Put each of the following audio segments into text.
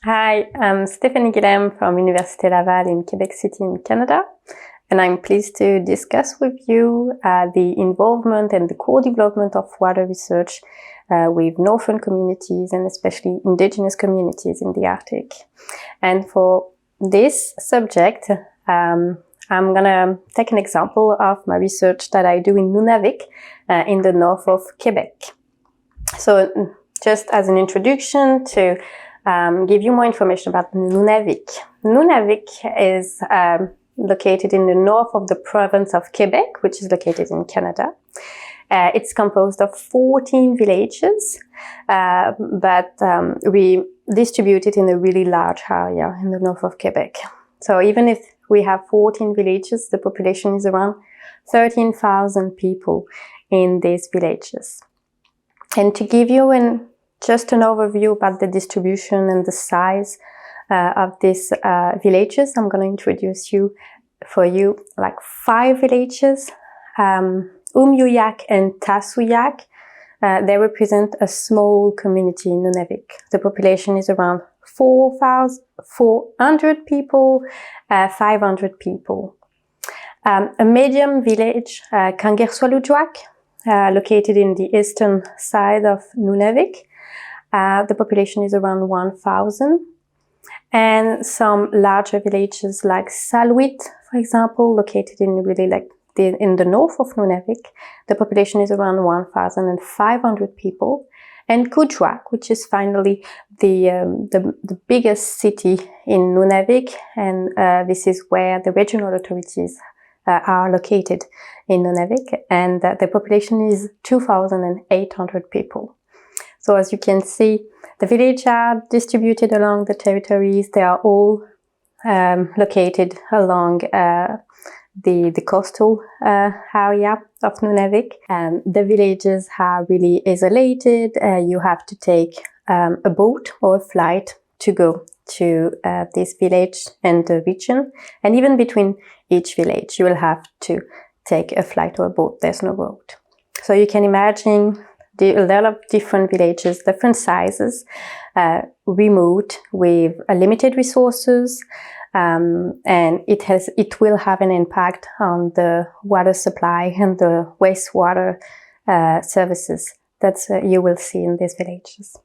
Hi, I'm Stéphanie Guilhem from Université Laval in Quebec City in Canada, and I'm pleased to discuss with you the involvement and the co-development of water research with northern communities and especially indigenous communities in the Arctic. And for this subject, I'm gonna take an example of my research that I do in Nunavik in the north of Quebec. So just as an introduction to give you more information about Nunavik. Nunavik is located in the north of the province of Quebec, which is located in Canada. It's composed of 14 villages, but we distribute it in a really large area in the north of Quebec. So even if we have 14 villages, the population is around 13,000 people in these villages. And to give you just an overview about the distribution and the size of these villages, I'm going to introduce for you like 5 villages. Umjuyak and Tasuyak, they represent a small community in Nunavik. The population is around 400 people, 500 people. A medium village, Kangersualujjuaq, located in the eastern side of Nunavik. The population is around 1,000. And some larger villages like Salwit, for example, located in in the north of Nunavik. The population is around 1,500 people. And Kujjuaq, which is finally the biggest city in Nunavik, and this is where the regional authorities are located in Nunavik, and the population is 2,800 people. So as you can see, the villages are distributed along the territories. They are all located along the coastal area of Nunavik. The villages are really isolated. You have to take a boat or a flight to go to this village and the region. And even between each village, you will have to take a flight or a boat. There's no road. So you can imagine a lot of different villages, different sizes, remote with limited resources, and it will have an impact on the water supply and the wastewater services that you will see in these villages.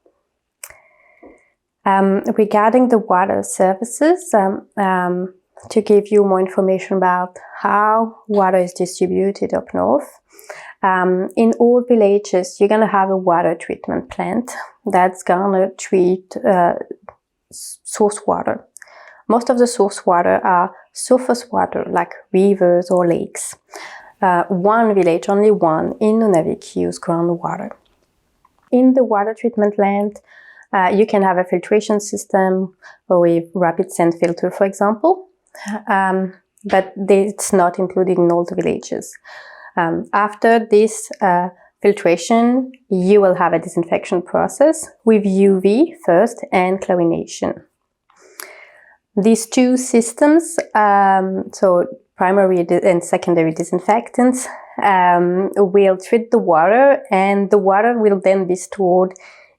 Regarding the water services, to give you more information about how water is distributed up north, in all villages, you're going to have a water treatment plant that's going to treat source water. Most of the source water are surface water, like rivers or lakes. One village, only one, in Nunavik, use groundwater. In the water treatment plant, you can have a filtration system with rapid sand filter, for example, but it's not included in all the villages. After this filtration, you will have a disinfection process with UV first and chlorination. These two systems, so primary and secondary disinfectants, will treat the water, and the water will then be stored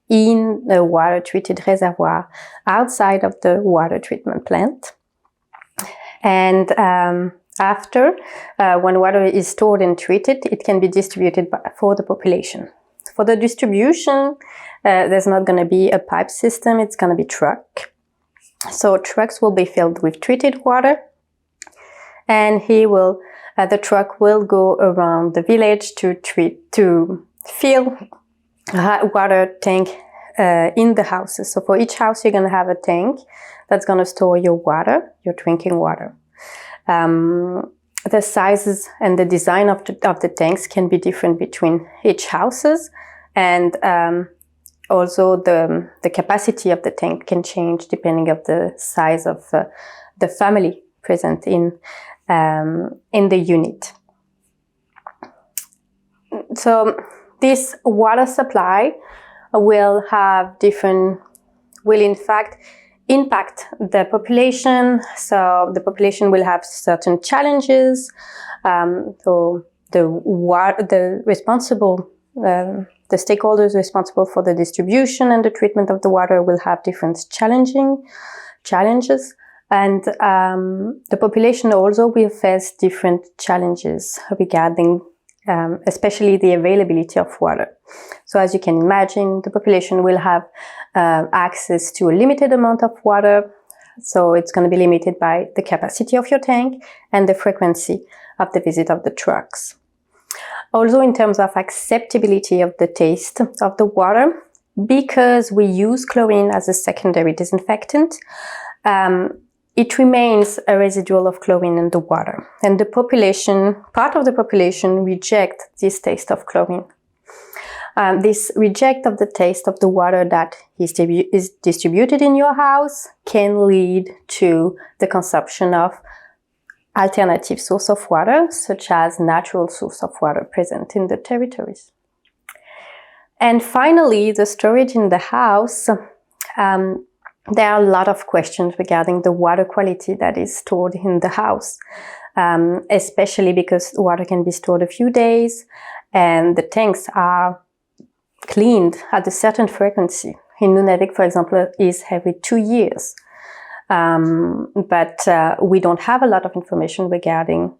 in a water treated reservoir outside of the water treatment plant. And after, when water is stored and treated, it can be distributed for the population. For the distribution, there's not going to be a pipe system, it's going to be truck. So trucks will be filled with treated water, and the truck will go around the village to fill a water tank in the houses. So for each house, you're going to have a tank that's going to store your water, your drinking water. The sizes and the design of the tanks can be different between each houses, and also the capacity of the tank can change depending on the size of the family present in the unit. So this water supply will in fact impact the population. So the population will have certain challenges. So the responsible the stakeholders responsible for the distribution and the treatment of the water will have different challenges, and the population also will face different challenges regarding especially the availability of water. So as you can imagine, the population will have access to a limited amount of water, so it's going to be limited by the capacity of your tank and the frequency of the visit of the trucks. Also, in terms of acceptability of the taste of the water, because we use chlorine as a secondary disinfectant, it remains a residual of chlorine in the water. And the population, part of the population, reject this taste of chlorine. This reject of the taste of the water that is distributed in your house can lead to the consumption of alternative source of water, such as natural source of water present in the territories. And finally, the storage in the house. There are a lot of questions regarding the water quality that is stored in the house, especially because water can be stored a few days and the tanks are cleaned at a certain frequency. In Nunavik, for example, is every 2 years. But we don't have a lot of information regarding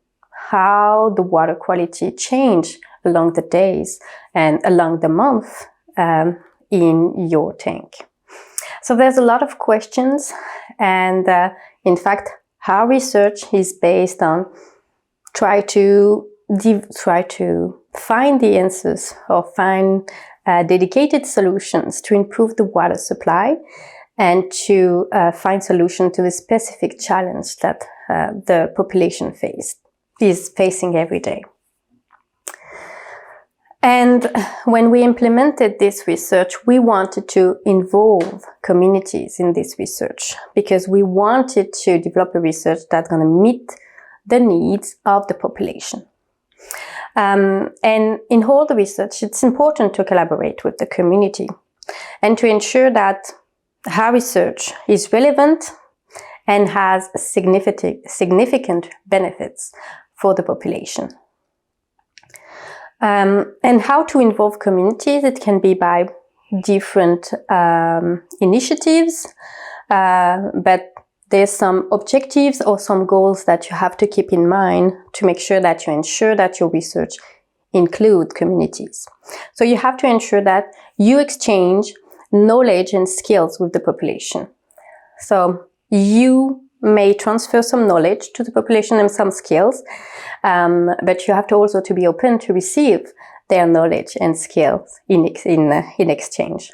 how the water quality change along the days and along the month in your tank. So there's a lot of questions, and in fact, our research is based on try to find the answers or find dedicated solutions to improve the water supply and to find solution to the specific challenge that the population is facing every day. And when we implemented this research, we wanted to involve communities in this research because we wanted to develop a research that's going to meet the needs of the population. And in all the research, it's important to collaborate with the community and to ensure that our research is relevant and has significant benefits for the population. And how to involve communities, it can be by different initiatives, but there's some objectives or some goals that you have to keep in mind to make sure that you ensure that your research include communities. So you have to ensure that you exchange knowledge and skills with the population. So you may transfer some knowledge to the population and some skills, but you have to also to be open to receive their knowledge and skills in exchange.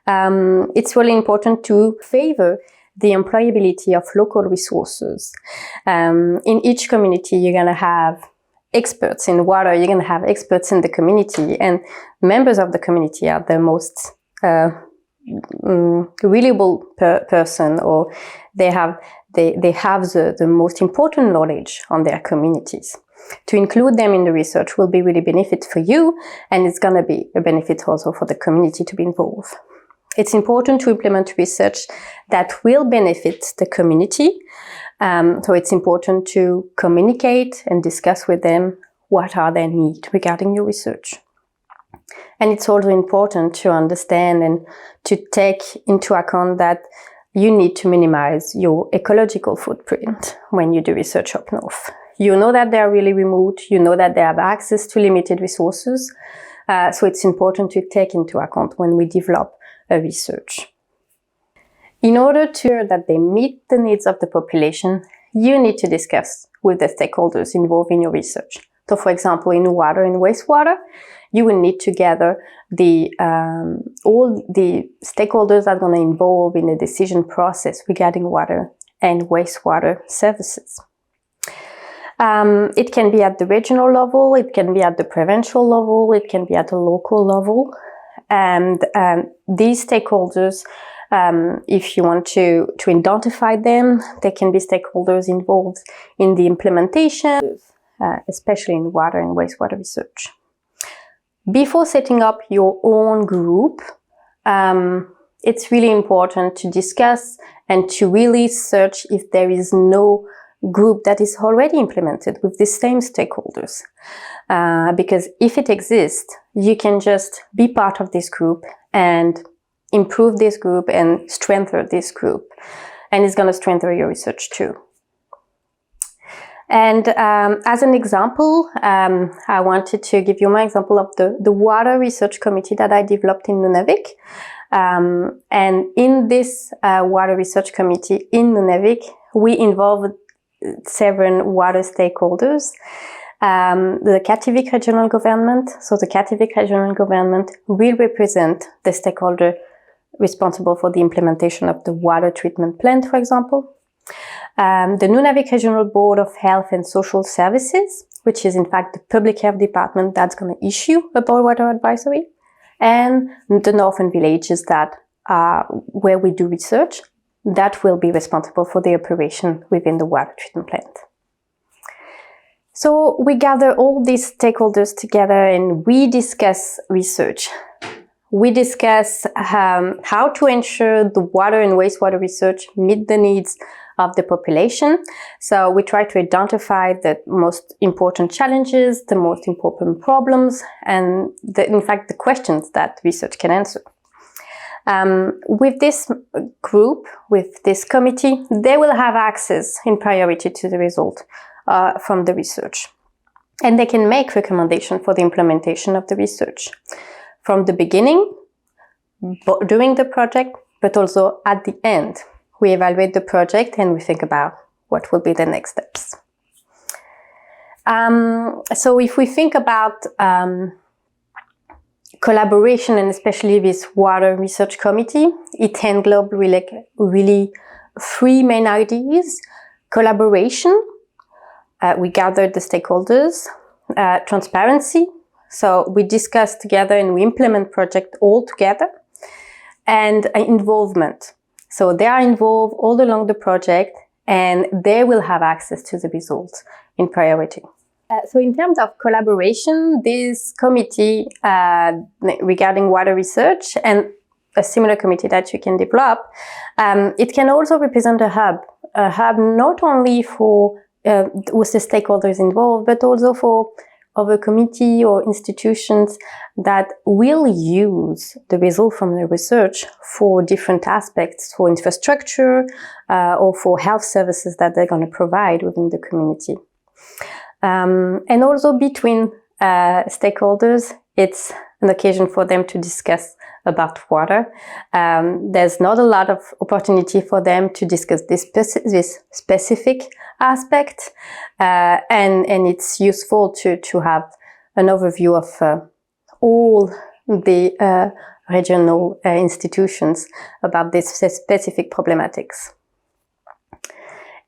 It's really important to favor the employability of local resources. In each community, you're going to have experts in water, you're going to have experts in the community, and members of the community are the most reliable person, or they have the most important knowledge on their communities. To include them in the research will be really benefit for you, and it's going to be a benefit also for the community to be involved. It's important to implement research that will benefit the community. So it's important to communicate and discuss with them what are their needs regarding your research. And it's also important to understand and to take into account that you need to minimize your ecological footprint when you do research up north. You know that they are really remote, you know that they have access to limited resources, so it's important to take into account when we develop a research. In order to ensure that they meet the needs of the population, you need to discuss with the stakeholders involved in your research. So for example, in water and wastewater, you will need to gather all the stakeholders that are going to involve in the decision process regarding water and wastewater services. It can be at the regional level, it can be at the provincial level, it can be at the local level. And these stakeholders, if you want to identify them, they can be stakeholders involved in the implementation, especially in water and wastewater research. Before setting up your own group, it's really important to discuss and to really search if there is no group that is already implemented with the same stakeholders. Because if it exists, you can just be part of this group and improve this group and strengthen this group. And it's going to strengthen your research too. And as an example, I wanted to give you my example of the water research committee that I developed in Nunavik. And in this water research committee in Nunavik, we involved several water stakeholders. The Kativik regional government. So the Kativik regional government will represent the stakeholder responsible for the implementation of the water treatment plant, for example. The Nunavik Regional Board of Health and Social Services, which is in fact the public health department that's going to issue a boil water advisory, and the northern villages that where we do research, that will be responsible for the operation within the water treatment plant. So we gather all these stakeholders together and we discuss research. We discuss how to ensure the water and wastewater research meet the needs of the population. So we try to identify the most important challenges, the most important problems, and in fact the questions that research can answer. With this group, with this committee, they will have access in priority to the result from the research. And they can make recommendations for the implementation of the research from the beginning, during the project, but also at the end. We evaluate the project and we think about what will be the next steps. So if we think about collaboration, and especially this water research committee, it englobes really three main ideas. Collaboration, we gathered the stakeholders. Transparency, so we discuss together and we implement project all together. And involvement. So they are involved all along the project and they will have access to the results in priority. So in terms of collaboration, this committee regarding water research and a similar committee that you can develop, it can also represent a hub not only for with the stakeholders involved, but also for other committee or institutions that will use the result from the research for different aspects, for infrastructure or for health services that they're going to provide within the community. And also between stakeholders, it's an occasion for them to discuss about water. There's not a lot of opportunity for them to discuss this specific aspect, and it's useful to have an overview of all the regional institutions about this specific problematics.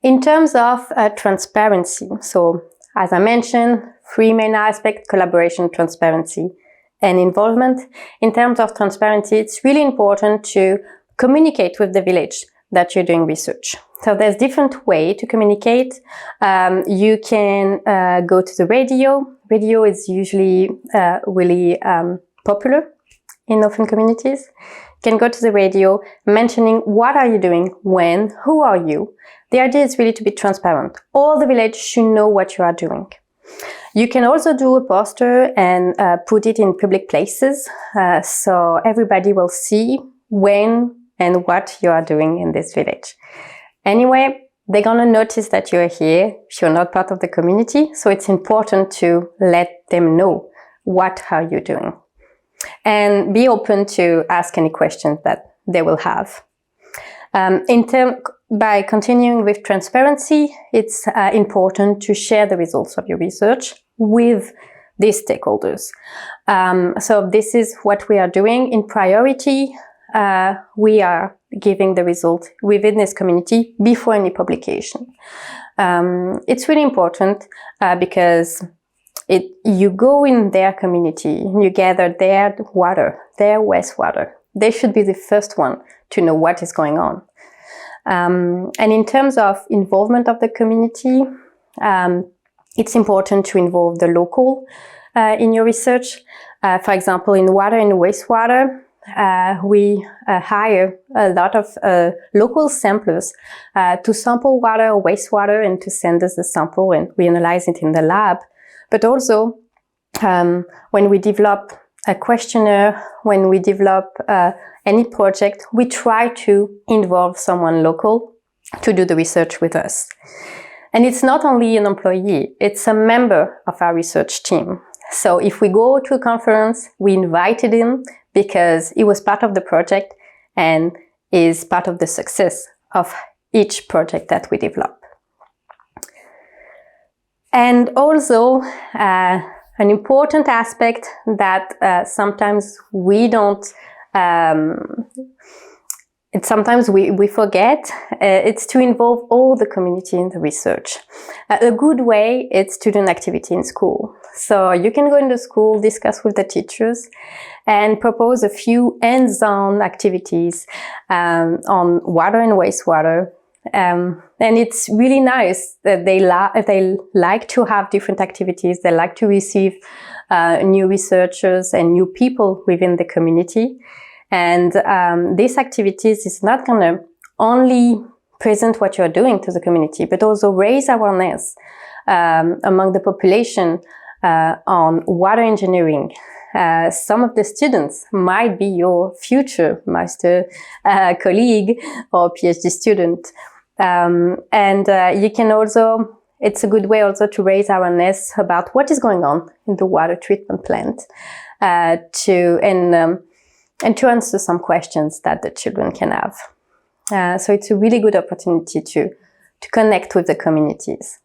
In terms of transparency, so as I mentioned, three main aspects: collaboration, transparency, and involvement. In terms of transparency, it's really important to communicate with the village that you're doing research. So there's different ways to communicate. You can go to the radio. Radio is usually really popular in often communities. You can go to the radio mentioning what are you doing, when, who are you. The idea is really to be transparent. All the village should know what you are doing. You can also do a poster and put it in public places so everybody will see when and what you are doing in this village. Anyway, they're going to notice that you're here if you're not part of the community, so it's important to let them know what are you doing. And be open to ask any questions that they will have. By continuing with transparency, it's important to share the results of your research with these stakeholders. So this is what we are doing. In priority, we are giving the result within this community before any publication. It's really important because you go in their community, you gather their water, their wastewater. They should be the first one to know what is going on. And in terms of involvement of the community, it's important to involve the local in your research. For example, in water and wastewater, we hire a lot of local samplers to sample water or wastewater and to send us the sample, and we analyze it in the lab. But also, when we develop a questionnaire, when we develop any project, we try to involve someone local to do the research with us. And it's not only an employee, it's a member of our research team. So if we go to a conference, we invited him because he was part of the project and is part of the success of each project that we develop. And also, an important aspect that sometimes we don't, sometimes we forget, it's to involve all the community in the research. A good way is student activity in school. So you can go into school, discuss with the teachers, and propose a few hands-on activities on water and wastewater. And it's really nice that they like to have different activities. They like to receive new researchers and new people within the community. And these activities is not going to only present what you're doing to the community, but also raise awareness among the population on water engineering. Some of the students might be your future master colleague or PhD student. You can also, it's a good way also to raise awareness about what is going on in the water treatment plant, and to answer some questions that the children can have. So it's a really good opportunity to connect with the communities.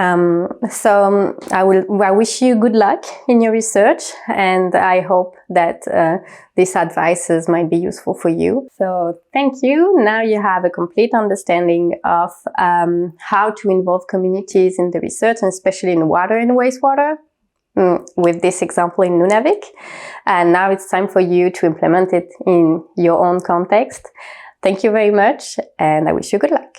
I wish you good luck in your research, and I hope that these advices might be useful for you. So thank you. Now you have a complete understanding of how to involve communities in the research, and especially in water and wastewater, with this example in Nunavik. And now it's time for you to implement it in your own context. Thank you very much, and I wish you good luck.